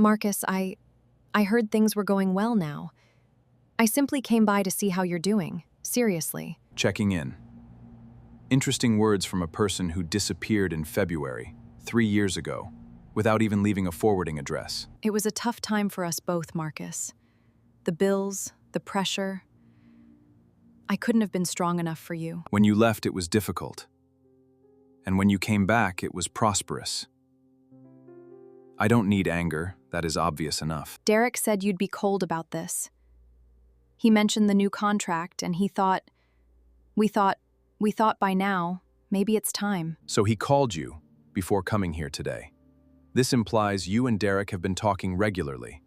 Marcus, I heard things were going well now. I simply came by to see how you're doing, seriously. Checking in. Interesting words from a person who disappeared in February, 3 years ago, without even leaving a forwarding address. It was a tough time for us both, Marcus. The bills, the pressure. I couldn't have been strong enough for you. When you left, it was difficult. And when you came back, it was prosperous. I don't need anger, that is obvious enough. Derek said you'd be cold about this. He mentioned the new contract, and we thought by now, maybe it's time. So he called you before coming here today. This implies you and Derek have been talking regularly,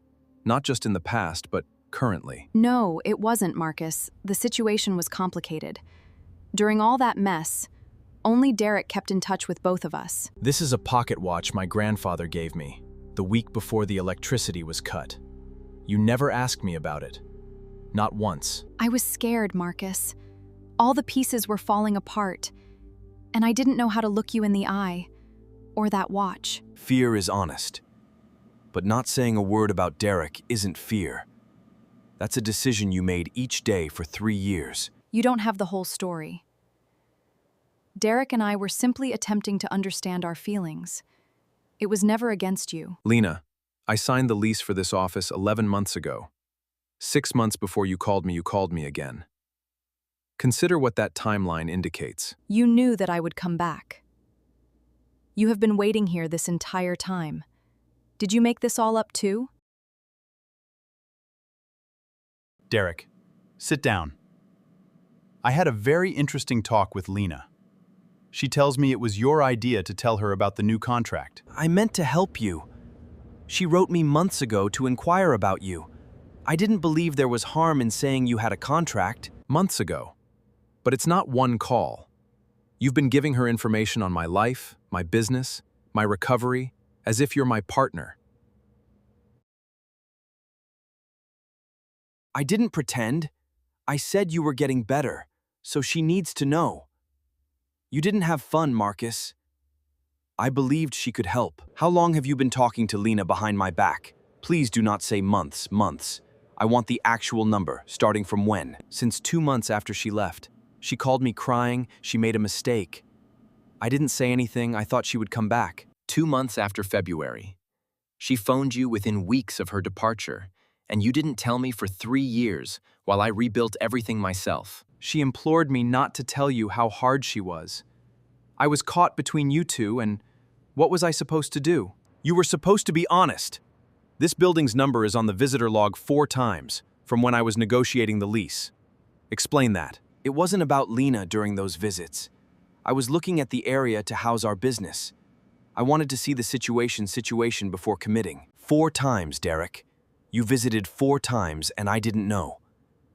not just in the past, but currently. No, it wasn't, Marcus. The situation was complicated. During all that mess, only Derek kept in touch with both of us. This is a pocket watch my grandfather gave me, the week before the electricity was cut. You never asked me about it. Not once. I was scared, Marcus. All the pieces were falling apart, and I didn't know how to look you in the eye, or that watch. Fear is honest. But not saying a word about Derek isn't fear. That's a decision you made each day for 3 years. You don't have the whole story. Derek and I were simply attempting to understand our feelings. It was never against you. Lena, I signed the lease for this office 11 months ago. 6 months before you called me again. Consider what that timeline indicates. You knew that I would come back. You have been waiting here this entire time. Did you make this all up too? Derek, sit down. I had a very interesting talk with Lena. She tells me it was your idea to tell her about the new contract. I meant to help you. She wrote me months ago to inquire about you. I didn't believe there was harm in saying you had a contract. Months ago. But it's not one call. You've been giving her information on my life, my business, my recovery, as if you're my partner. I didn't pretend. I said you were getting better, so she needs to know. You didn't have fun, Marcus. I believed she could help. How long have you been talking to Lena behind my back? Please do not say months. I want the actual number, starting from when. Since 2 months after she left. She called me crying, she made a mistake. I didn't say anything, I thought she would come back. 2 months after February. She phoned you within weeks of her departure, and you didn't tell me for 3 years while I rebuilt everything myself. She implored me not to tell you how hard she was. I was caught between you two, and what was I supposed to do? You were supposed to be honest. This building's number is on the visitor log 4 times, from when I was negotiating the lease. Explain that. It wasn't about Lena during those visits. I was looking at the area to house our business. I wanted to see the situation before committing. 4 times, Derek. You visited 4 times, and I didn't know.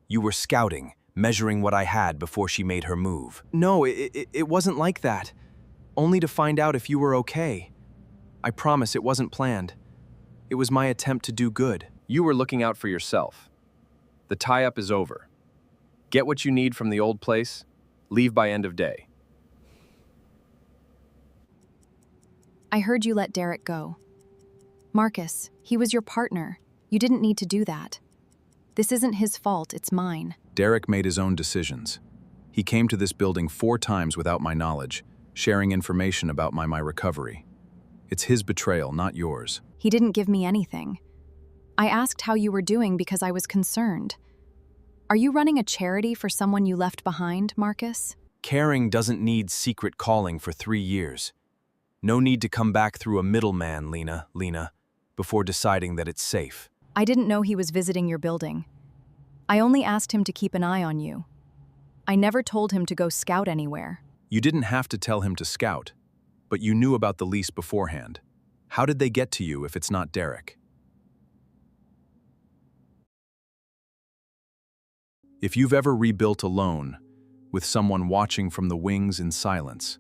You were scouting, measuring what I had before she made her move. No, it wasn't like that. Only to find out if you were okay. I promise it wasn't planned. It was my attempt to do good. You were looking out for yourself. The tie-up is over. Get what you need from the old place, leave by end of day. I heard you let Derek go. Marcus, he was your partner. You didn't need to do that. This isn't his fault, it's mine. Derek made his own decisions. He came to this building 4 times without my knowledge, sharing information about my recovery. It's his betrayal, not yours. He didn't give me anything. I asked how you were doing because I was concerned. Are you running a charity for someone you left behind, Marcus? Caring doesn't need secret calling for 3 years. No need to come back through a middleman, Lena, before deciding that it's safe. I didn't know he was visiting your building. I only asked him to keep an eye on you. I never told him to go scout anywhere. You didn't have to tell him to scout, but you knew about the lease beforehand. How did they get to you if it's not Derek? If you've ever rebuilt alone, with someone watching from the wings in silence,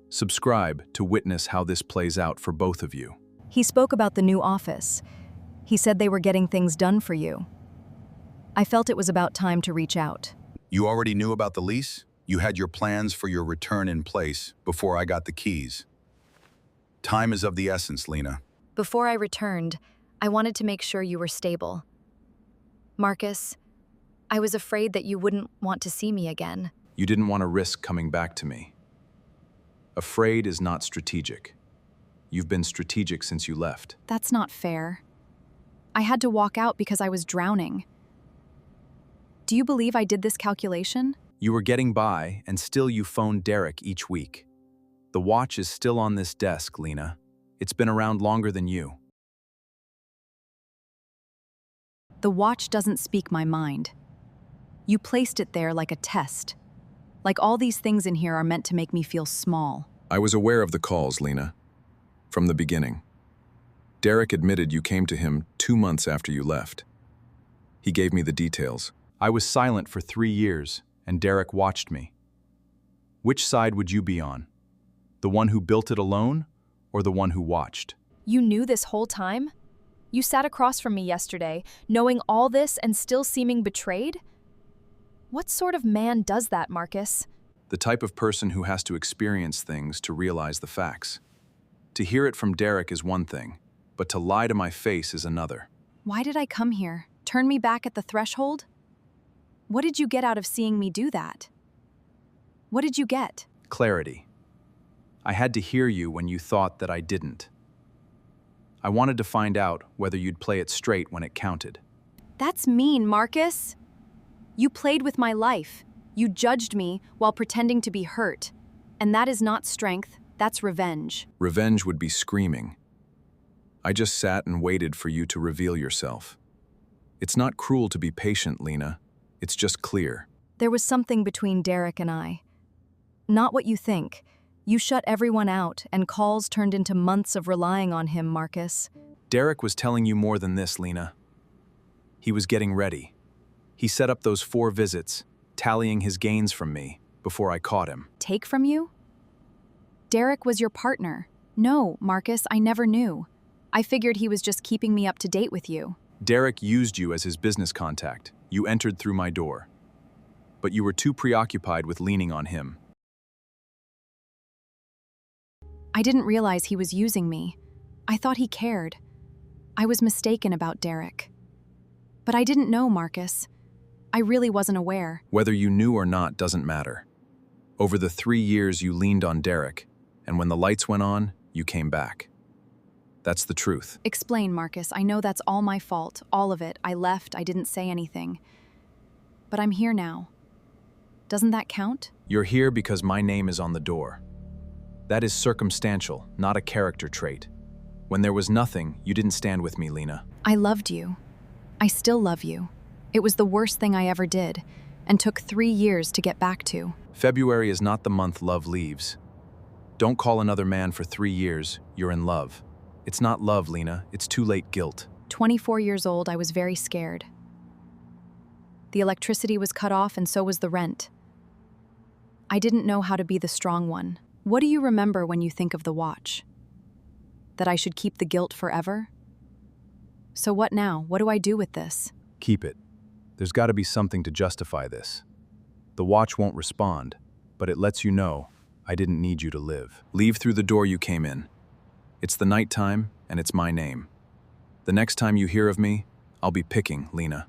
subscribe to witness how this plays out for both of you. He spoke about the new office. He said they were getting things done for you. I felt it was about time to reach out. You already knew about the lease? You had your plans for your return in place before I got the keys. Time is of the essence, Lena. Before I returned, I wanted to make sure you were stable. Marcus, I was afraid that you wouldn't want to see me again. You didn't want to risk coming back to me. Afraid is not strategic. You've been strategic since you left. That's not fair. I had to walk out because I was drowning. Do you believe I did this calculation? You were getting by, and still you phoned Derek each week. The watch is still on this desk, Lena. It's been around longer than you. The watch doesn't speak my mind. You placed it there like a test. Like all these things in here are meant to make me feel small. I was aware of the calls, Lena. From the beginning. Derek admitted you came to him 2 months after you left. He gave me the details. I was silent for 3 years, and Derek watched me. Which side would you be on? The one who built it alone, or the one who watched? You knew this whole time? You sat across from me yesterday, knowing all this and still seeming betrayed? What sort of man does that, Marcus? The type of person who has to experience things to realize the facts. To hear it from Derek is one thing, but to lie to my face is another. Why did I come here? Turn me back at the threshold? What did you get out of seeing me do that? What did you get? Clarity. I had to hear you when you thought that I didn't. I wanted to find out whether you'd play it straight when it counted. That's mean, Marcus. You played with my life. You judged me while pretending to be hurt. And that is not strength, that's revenge. Revenge would be screaming. I just sat and waited for you to reveal yourself. It's not cruel to be patient, Lena. It's just clear. There was something between Derek and I. Not what you think. You shut everyone out, and calls turned into months of relying on him, Marcus. Derek was telling you more than this, Lena. He was getting ready. He set up those 4 visits, tallying his gains from me, before I caught him. Take from you? Derek was your partner. No, Marcus, I never knew. I figured he was just keeping me up to date with you. Derek used you as his business contact. You entered through my door. But you were too preoccupied with leaning on him. I didn't realize he was using me. I thought he cared. I was mistaken about Derek. But I didn't know, Marcus. I really wasn't aware. Whether you knew or not doesn't matter. Over the 3 years you leaned on Derek, and when the lights went on, you came back. That's the truth. Explain, Marcus. I know that's all my fault, all of it. I left, I didn't say anything. But I'm here now. Doesn't that count? You're here because my name is on the door. That is circumstantial, not a character trait. When there was nothing, you didn't stand with me, Lena. I loved you. I still love you. It was the worst thing I ever did, and took 3 years to get back to. February is not the month love leaves. Don't call another man for 3 years, you're in love. It's not love, Lena, it's too late guilt. 24 years old, I was very scared. The electricity was cut off and so was the rent. I didn't know how to be the strong one. What do you remember when you think of the watch? That I should keep the guilt forever? So what now? What do I do with this? Keep it. There's got to be something to justify this. The watch won't respond, but it lets you know I didn't need you to live. Leave through the door you came in. It's the nighttime, and it's my name. The next time you hear of me, I'll be picking, Lena.